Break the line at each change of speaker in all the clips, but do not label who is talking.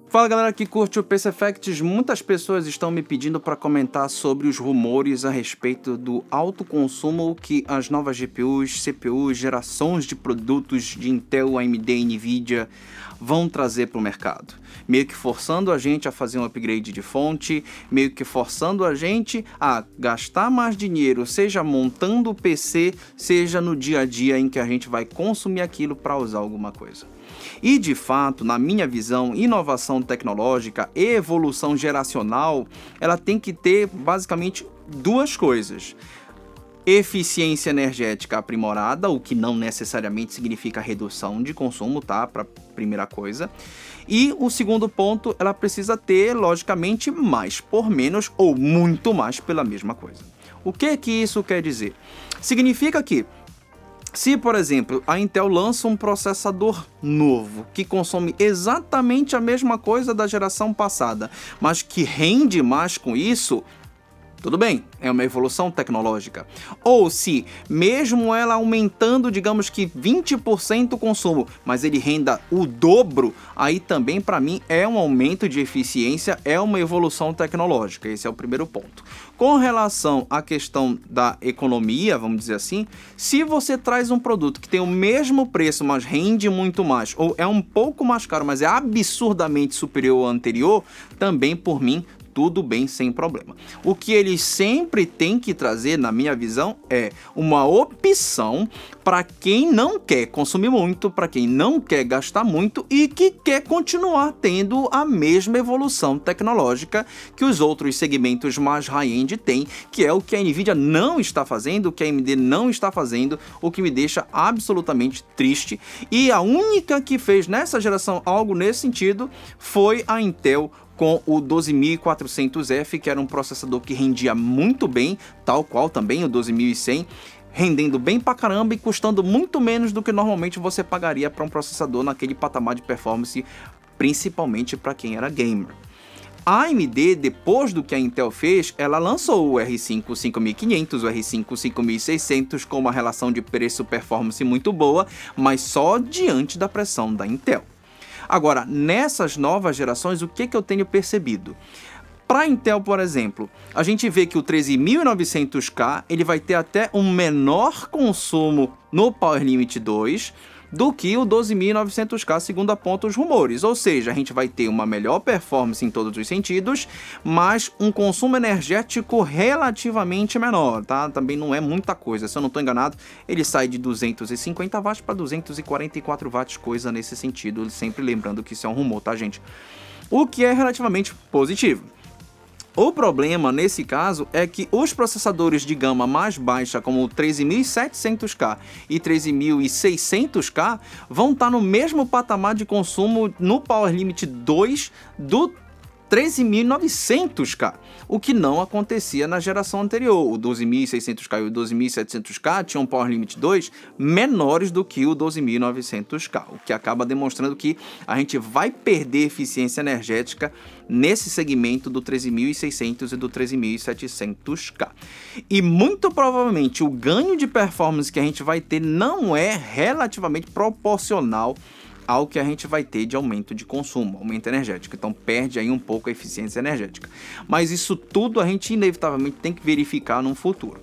Fala galera que curte o PC Facts, muitas pessoas estão me pedindo para comentar sobre os rumores a respeito do alto consumo que as novas GPUs, CPUs, gerações de produtos de Intel, AMD e Nvidia vão trazer para o mercado. Meio que forçando a gente a fazer um upgrade de fonte, meio que forçando a gente a gastar mais dinheiro, seja montando o PC, seja no dia a dia em que a gente vai consumir aquilo para usar alguma coisa. E de fato, na minha visão, inovação tecnológica e evolução geracional, ela tem que ter basicamente duas coisas. Eficiência energética aprimorada, o que não necessariamente significa redução de consumo, tá? Para primeira coisa. E o segundo ponto, ela precisa ter, logicamente, mais por menos ou muito mais pela mesma coisa. O que isso quer dizer? Significa que se, por exemplo, a Intel lança um processador novo, que consome exatamente a mesma coisa da geração passada, mas que rende mais com isso, tudo bem, é uma evolução tecnológica. Ou se, mesmo ela aumentando, digamos que 20% o consumo, mas ele renda o dobro, aí também para mim é um aumento de eficiência, é uma evolução tecnológica. Esse é o primeiro ponto. Com relação à questão da economia, vamos dizer assim, se você traz um produto que tem o mesmo preço, mas rende muito mais, ou é um pouco mais caro, mas é absurdamente superior ao anterior, também por mim, tudo bem, sem problema. O que eles sempre têm que trazer, na minha visão, é uma opção para quem não quer consumir muito, para quem não quer gastar muito e que quer continuar tendo a mesma evolução tecnológica que os outros segmentos mais high-end têm, que é o que a Nvidia não está fazendo, o que a AMD não está fazendo, o que me deixa absolutamente triste. E a única que fez nessa geração algo nesse sentido foi a Intel, com o 12400F, que era um processador que rendia muito bem, tal qual também o 12100, rendendo bem pra caramba e custando muito menos do que normalmente você pagaria para um processador naquele patamar de performance, principalmente para quem era gamer. A AMD, depois do que a Intel fez, ela lançou o R5 5500, o R5 5600 com uma relação de preço-performance muito boa, mas só diante da pressão da Intel. Agora, nessas novas gerações, o que eu tenho percebido? Para a Intel, por exemplo, a gente vê que o 13900K ele vai ter até um menor consumo no Power Limit 2 do que o 12900K, segundo apontam os rumores. Ou seja, a gente vai ter uma melhor performance em todos os sentidos, mas um consumo energético relativamente menor, tá? Também não é muita coisa, se eu não estou enganado, ele sai de 250 watts para 244 watts, coisa nesse sentido, sempre lembrando que isso é um rumor, tá, gente? O que é relativamente positivo. O problema, nesse caso, é que os processadores de gama mais baixa, como o 13700K e 13600K, vão estar no mesmo patamar de consumo no Power Limit 2 do 13900K, o que não acontecia na geração anterior. O 12600K e o 12700K tinham Power Limit 2 menores do que o 12900K, o que acaba demonstrando que a gente vai perder eficiência energética nesse segmento do 13600 e do 13700K. E muito provavelmente o ganho de performance que a gente vai ter não é relativamente proporcional ao que a gente vai ter de aumento de consumo, aumento energético. Então perde aí um pouco a eficiência energética. Mas isso tudo a gente inevitavelmente tem que verificar no futuro.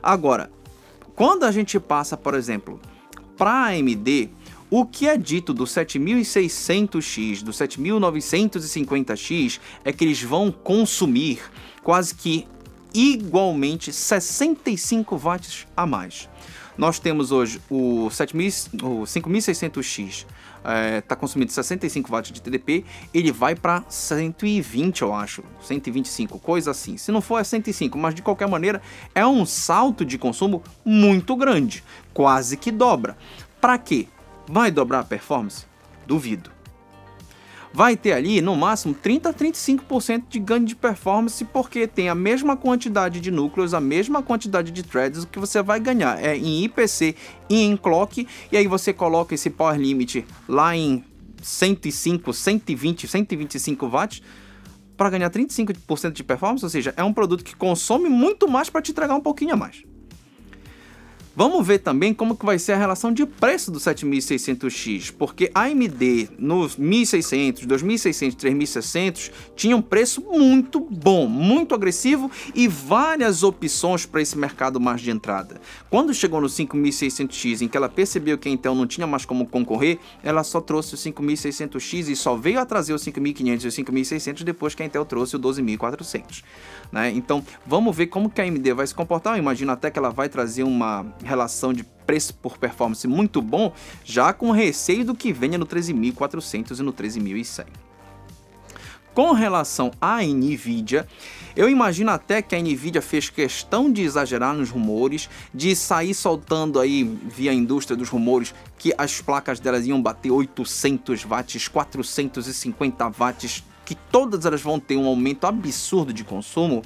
Agora, quando a gente passa, por exemplo, para a AMD, o que é dito do 7600X, do 7950X, é que eles vão consumir quase que igualmente 65 watts a mais. Nós temos hoje o 5600X, está consumindo 65 watts de TDP, ele vai para 120, eu acho, 125, coisa assim. Se não for é 105, mas de qualquer maneira é um salto de consumo muito grande, quase que dobra. Para quê? Vai dobrar a performance? Duvido. Vai ter ali no máximo 30 a 35% de ganho de performance, porque tem a mesma quantidade de núcleos, a mesma quantidade de threads. O que você vai ganhar é em IPC e em clock, e aí você coloca esse Power Limit lá em 105, 120, 125 watts para ganhar 35% de performance, ou seja, é um produto que consome muito mais para te entregar um pouquinho a mais. Vamos ver também como que vai ser a relação de preço do 7600X, porque a AMD nos 1600, 2600, 3600 tinha um preço muito bom, muito agressivo e várias opções para esse mercado mais de entrada. Quando chegou no 5600X, em que ela percebeu que a Intel não tinha mais como concorrer, ela só trouxe o 5600X e só veio a trazer o 5500 e o 5600 depois que a Intel trouxe o 12400. Né? Então, vamos ver como que a AMD vai se comportar. Eu imagino até que ela vai trazer uma relação de preço por performance muito bom, já com receio do que venha no 13400 e no 13100. Com relação à Nvidia, eu imagino até que a Nvidia fez questão de exagerar nos rumores, de sair soltando aí via indústria dos rumores que as placas delas iam bater 800 watts, 450 watts, que todas elas vão ter um aumento absurdo de consumo,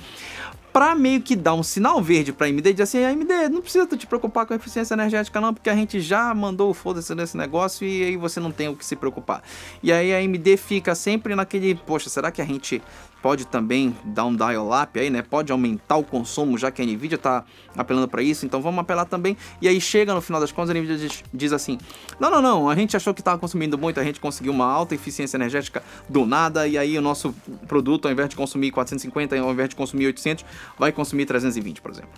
para meio que dar um sinal verde para a AMD e dizer assim, AMD, não precisa te preocupar com a eficiência energética não, porque a gente já mandou o foda-se nesse negócio e aí você não tem o que se preocupar. E aí a AMD fica sempre naquele, poxa, será que a gente pode também dar um dial-up aí, né? Pode aumentar o consumo, já que a Nvidia tá apelando para isso, então vamos apelar também. E aí chega no final das contas, a Nvidia diz assim, não, a gente achou que estava consumindo muito, a gente conseguiu uma alta eficiência energética do nada, e aí o nosso produto, ao invés de consumir 450, ao invés de consumir 800, vai consumir 320, por exemplo.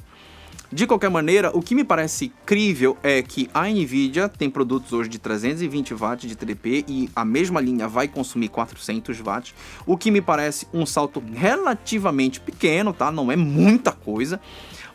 De qualquer maneira, o que me parece crível é que a Nvidia tem produtos hoje de 320 watts de TDP e a mesma linha vai consumir 400 watts, o que me parece um salto relativamente pequeno, tá? Não é muita coisa,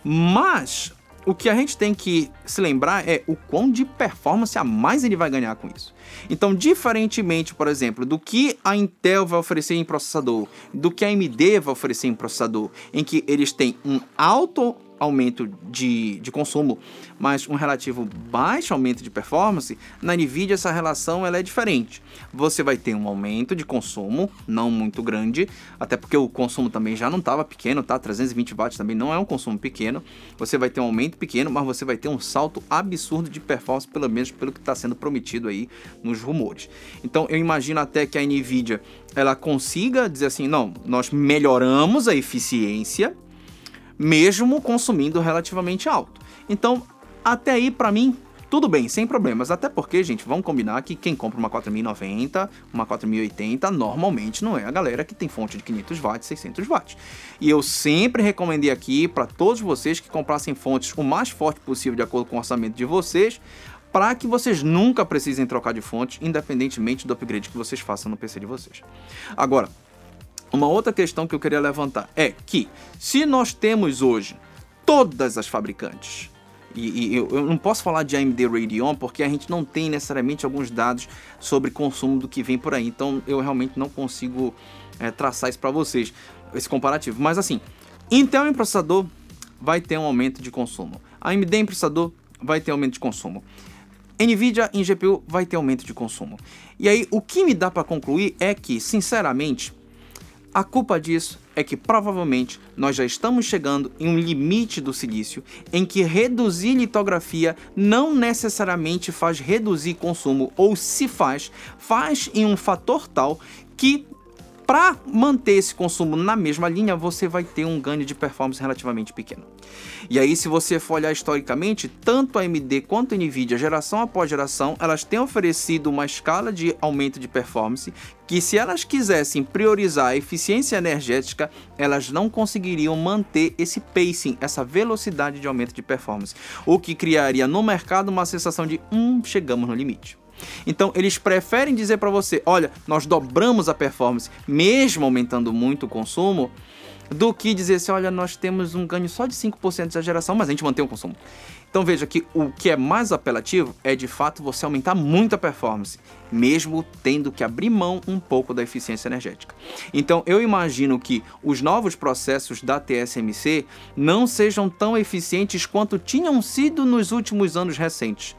mas o que a gente tem que se lembrar é o quão de performance a mais ele vai ganhar com isso. Então, diferentemente, por exemplo, do que a Intel vai oferecer em processador, do que a AMD vai oferecer em processador, em que eles têm um alto aumento de consumo, mas um relativo baixo aumento de performance, na Nvidia essa relação ela é diferente. Você vai ter um aumento de consumo, não muito grande, até porque o consumo também já não estava pequeno, tá? 320 watts também não é um consumo pequeno. Você vai ter um aumento pequeno, mas você vai ter um salto absurdo de performance, pelo menos pelo que está sendo prometido aí nos rumores. Então eu imagino até que a Nvidia ela consiga dizer assim, não, nós melhoramos a eficiência, mesmo consumindo relativamente alto. Então, até aí, para mim, tudo bem, sem problemas. Até porque, gente, vamos combinar que quem compra uma 4090, uma 4080, normalmente não é a galera que tem fonte de 500 watts, 600 watts. E eu sempre recomendei aqui para todos vocês que comprassem fontes o mais forte possível de acordo com o orçamento de vocês, para que vocês nunca precisem trocar de fonte, independentemente do upgrade que vocês façam no PC de vocês. Agora, uma outra questão que eu queria levantar é que, se nós temos hoje todas as fabricantes, e eu não posso falar de AMD Radeon porque a gente não tem necessariamente alguns dados sobre consumo do que vem por aí, então eu realmente não consigo traçar isso para vocês, esse comparativo. Mas assim, Intel em processador vai ter um aumento de consumo, AMD em processador vai ter aumento de consumo, Nvidia em GPU vai ter aumento de consumo. E aí, o que me dá para concluir é que, sinceramente, a culpa disso é que provavelmente nós já estamos chegando em um limite do silício em que reduzir litografia não necessariamente faz reduzir consumo, ou se faz em um fator tal que para manter esse consumo na mesma linha, você vai ter um ganho de performance relativamente pequeno. E aí, se você for olhar historicamente, tanto a AMD quanto a Nvidia, geração após geração, elas têm oferecido uma escala de aumento de performance que, se elas quisessem priorizar a eficiência energética, elas não conseguiriam manter esse pacing, essa velocidade de aumento de performance, o que criaria no mercado uma sensação de chegamos no limite. Então eles preferem dizer para você, olha, nós dobramos a performance, mesmo aumentando muito o consumo, do que dizer assim, olha, nós temos um ganho só de 5% de geração, mas a gente mantém o consumo. Então veja que o que é mais apelativo é de fato você aumentar muito a performance, mesmo tendo que abrir mão um pouco da eficiência energética. Então eu imagino que os novos processos da TSMC não sejam tão eficientes quanto tinham sido nos últimos anos recentes.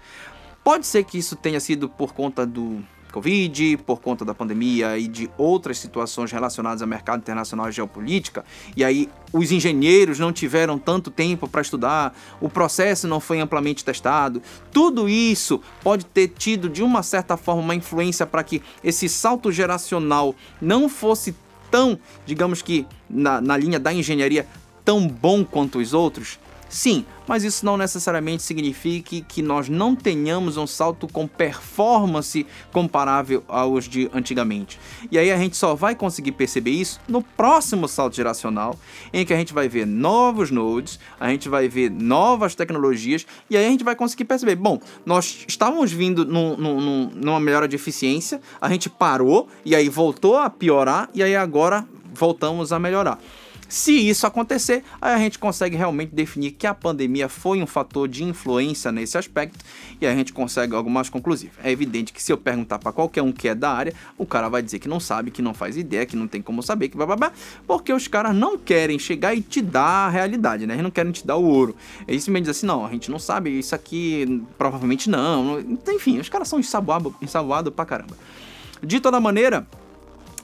Pode ser que isso tenha sido por conta do Covid, por conta da pandemia e de outras situações relacionadas ao mercado internacional e geopolítica, e aí os engenheiros não tiveram tanto tempo para estudar, o processo não foi amplamente testado. Tudo isso pode ter tido, de uma certa forma, uma influência para que esse salto geracional não fosse tão, digamos que, na linha da engenharia, tão bom quanto os outros. Sim, mas isso não necessariamente significa que nós não tenhamos um salto com performance comparável aos de antigamente. E aí a gente só vai conseguir perceber isso no próximo salto geracional, em que a gente vai ver novos nodes, a gente vai ver novas tecnologias, e aí a gente vai conseguir perceber, bom, nós estávamos vindo numa melhora de eficiência, a gente parou, e aí voltou a piorar, e aí agora voltamos a melhorar. Se isso acontecer, aí a gente consegue realmente definir que a pandemia foi um fator de influência nesse aspecto e a gente consegue algo mais conclusivo. É evidente que se eu perguntar para qualquer um que é da área, o cara vai dizer que não sabe, que não faz ideia, que não tem como saber, que bababá, porque os caras não querem chegar e te dar a realidade, né? Eles não querem te dar o ouro. Eles simplesmente dizem assim, não, a gente não sabe, isso aqui provavelmente não. Enfim, os caras são ensaboados pra caramba. De toda maneira,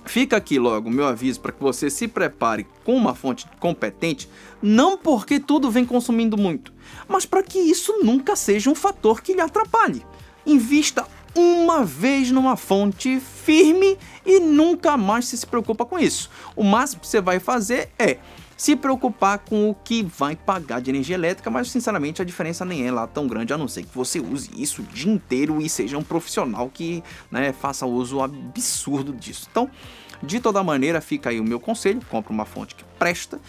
fica aqui logo o meu aviso para que você se prepare com uma fonte competente, não porque tudo vem consumindo muito, mas para que isso nunca seja um fator que lhe atrapalhe. Invista uma vez numa fonte firme e nunca mais se preocupa com isso. O máximo que você vai fazer é se preocupar com o que vai pagar de energia elétrica, mas sinceramente a diferença nem é lá tão grande, a não ser que você use isso o dia inteiro e seja um profissional que, né, faça uso absurdo disso. Então, de toda maneira, fica aí o meu conselho, compre uma fonte que presta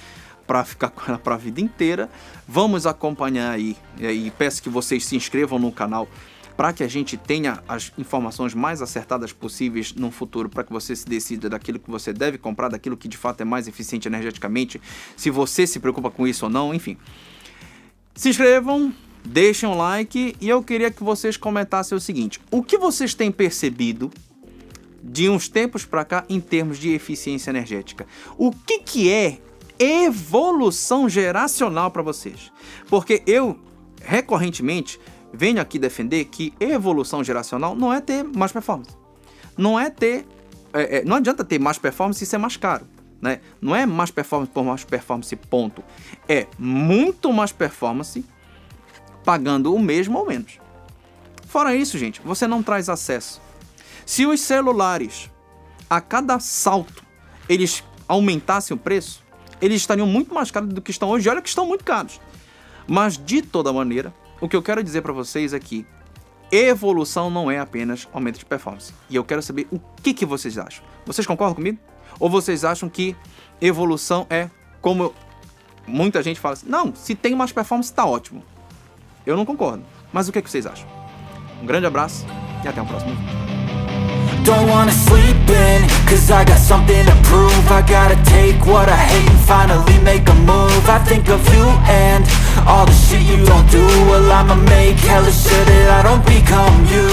para ficar com ela para a vida inteira. Vamos acompanhar aí, e peço que vocês se inscrevam no canal para que a gente tenha as informações mais acertadas possíveis no futuro, para que você se decida daquilo que você deve comprar, daquilo que de fato é mais eficiente energeticamente, se você se preocupa com isso ou não, enfim. Se inscrevam, deixem um like e eu queria que vocês comentassem o seguinte: o que vocês têm percebido de uns tempos para cá em termos de eficiência energética? O que é evolução geracional para vocês? Porque eu, recorrentemente, venho aqui defender que evolução geracional não é ter mais performance. Não é ter... não adianta ter mais performance e ser mais caro, né? Não é mais performance por mais performance, ponto. É muito mais performance pagando o mesmo ou menos. Fora isso, gente, você não traz acesso. Se os celulares, a cada salto, eles aumentassem o preço, eles estariam muito mais caros do que estão hoje. Olha que estão muito caros. Mas, de toda maneira, o que eu quero dizer para vocês é que evolução não é apenas aumento de performance. E eu quero saber o que vocês acham. Vocês concordam comigo? Ou vocês acham que evolução é como muita gente fala assim, não, se tem mais performance, tá ótimo. Eu não concordo. Mas o que vocês acham? Um grande abraço e até o próximo vídeo.
Don't wanna sleep in, cause I got something to prove. I gotta take what I hate and finally make a move. I think of you and all the shit you don't do. Well, I'ma make hella sure that I don't become you.